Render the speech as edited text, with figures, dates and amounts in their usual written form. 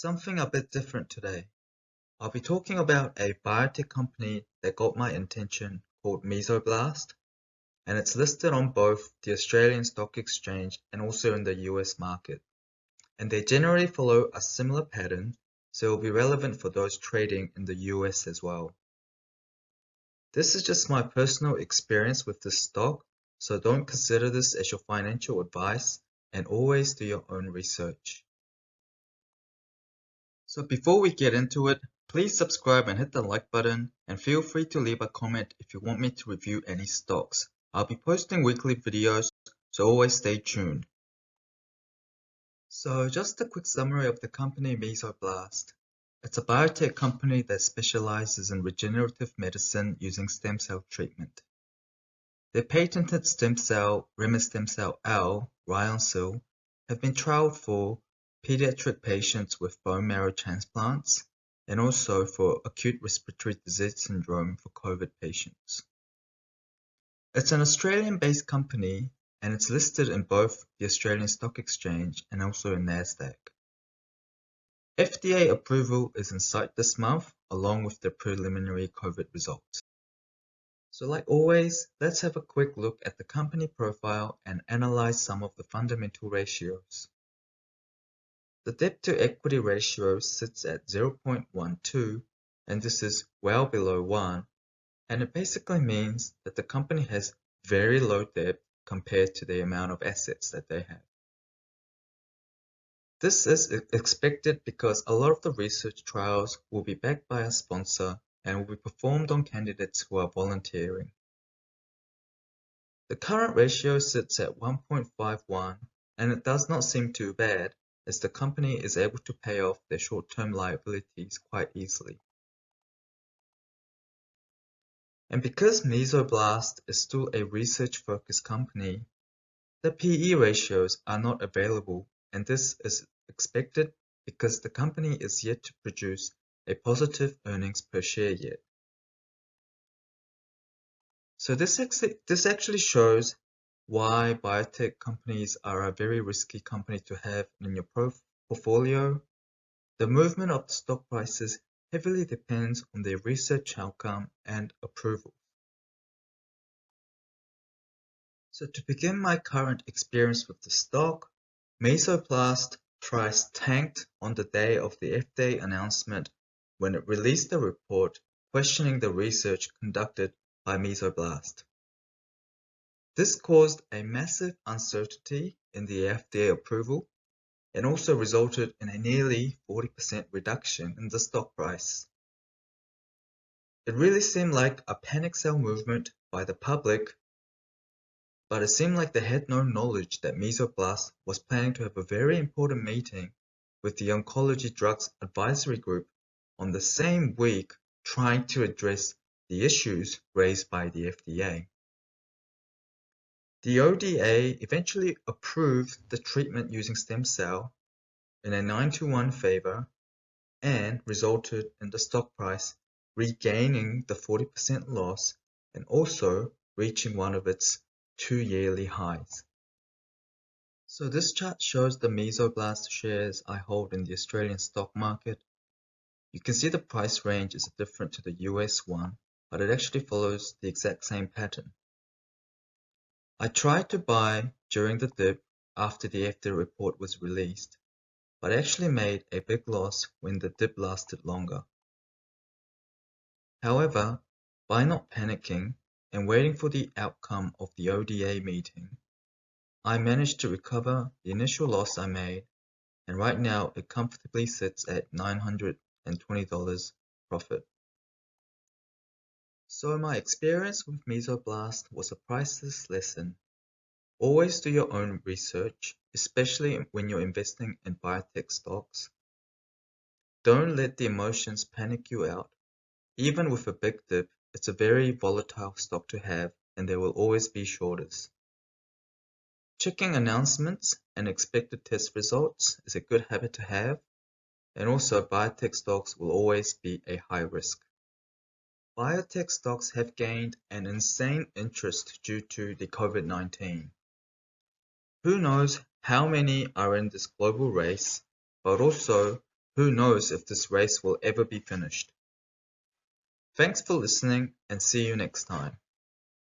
Something a bit different today. I'll be talking about a biotech company that got my attention called Mesoblast, and it's listed on both the Australian Stock Exchange and also in the US market. And they generally follow a similar pattern, so it will be relevant for those trading in the US as well. This is just my personal experience with this stock, so don't consider this as your financial advice and always do your own research. So before we get into it, please subscribe and hit the like button, and feel free to leave a comment if you want me to review any stocks. I'll be posting weekly videos, so always stay tuned. So just a quick summary of the company Mesoblast. It's a biotech company that specializes in regenerative medicine using stem cell treatment. Their patented stem cell, remestemcel-L, Ryoncil, have been trialed for pediatric patients with bone marrow transplants and also for acute respiratory disease syndrome for COVID patients. It's an Australian-based company and it's listed in both the Australian Stock Exchange and also in Nasdaq. FDA approval is in sight this month along with the preliminary COVID results. So like always, let's have a quick look at the company profile and analyze some of the fundamental ratios. The debt to equity ratio sits at 0.12, and this is well below 1, and it basically means that the company has very low debt compared to the amount of assets that they have. This is expected because a lot of the research trials will be backed by a sponsor and will be performed on candidates who are volunteering. The current ratio sits at 1.51, and it does not seem too bad as the company is able to pay off their short-term liabilities quite easily. And because Mesoblast is still a research-focused company, the PE ratios are not available, and this is expected because the company is yet to produce a positive earnings per share yet. So this actually shows why biotech companies are a very risky company to have in your portfolio. The movement of the stock prices heavily depends on their research outcome and approval. So to begin my current experience with the stock, Mesoblast price tanked on the day of the FDA announcement when it released a report questioning the research conducted by Mesoblast. This caused a massive uncertainty in the FDA approval and also resulted in a nearly 40% reduction in the stock price. It really seemed like a panic sell movement by the public, but it seemed like they had no knowledge that Mesoblast was planning to have a very important meeting with the Oncology Drugs Advisory Group on the same week trying to address the issues raised by the FDA. The ODA eventually approved the treatment using stem cell in a 9-to-1 favor and resulted in the stock price regaining the 40% loss and also reaching one of its 2-yearly highs. So this chart shows the Mesoblast shares I hold in the Australian stock market. You can see the price range is different to the US one, but it actually follows the exact same pattern. I tried to buy during the dip after the FDA report was released, but actually made a big loss when the dip lasted longer. However, by not panicking and waiting for the outcome of the ODA meeting, I managed to recover the initial loss I made, and right now it comfortably sits at $920 profit. So my experience with Mesoblast was a priceless lesson. Always do your own research, especially when you're investing in biotech stocks. Don't let the emotions panic you out. Even with a big dip, it's a very volatile stock to have, and there will always be shorters. Checking announcements and expected test results is a good habit to have, and also biotech stocks will always be a high risk. Biotech stocks have gained an insane interest due to the COVID-19. Who knows how many are in this global race, but also Who knows if this race will ever be finished? Thanks for listening and see you next time.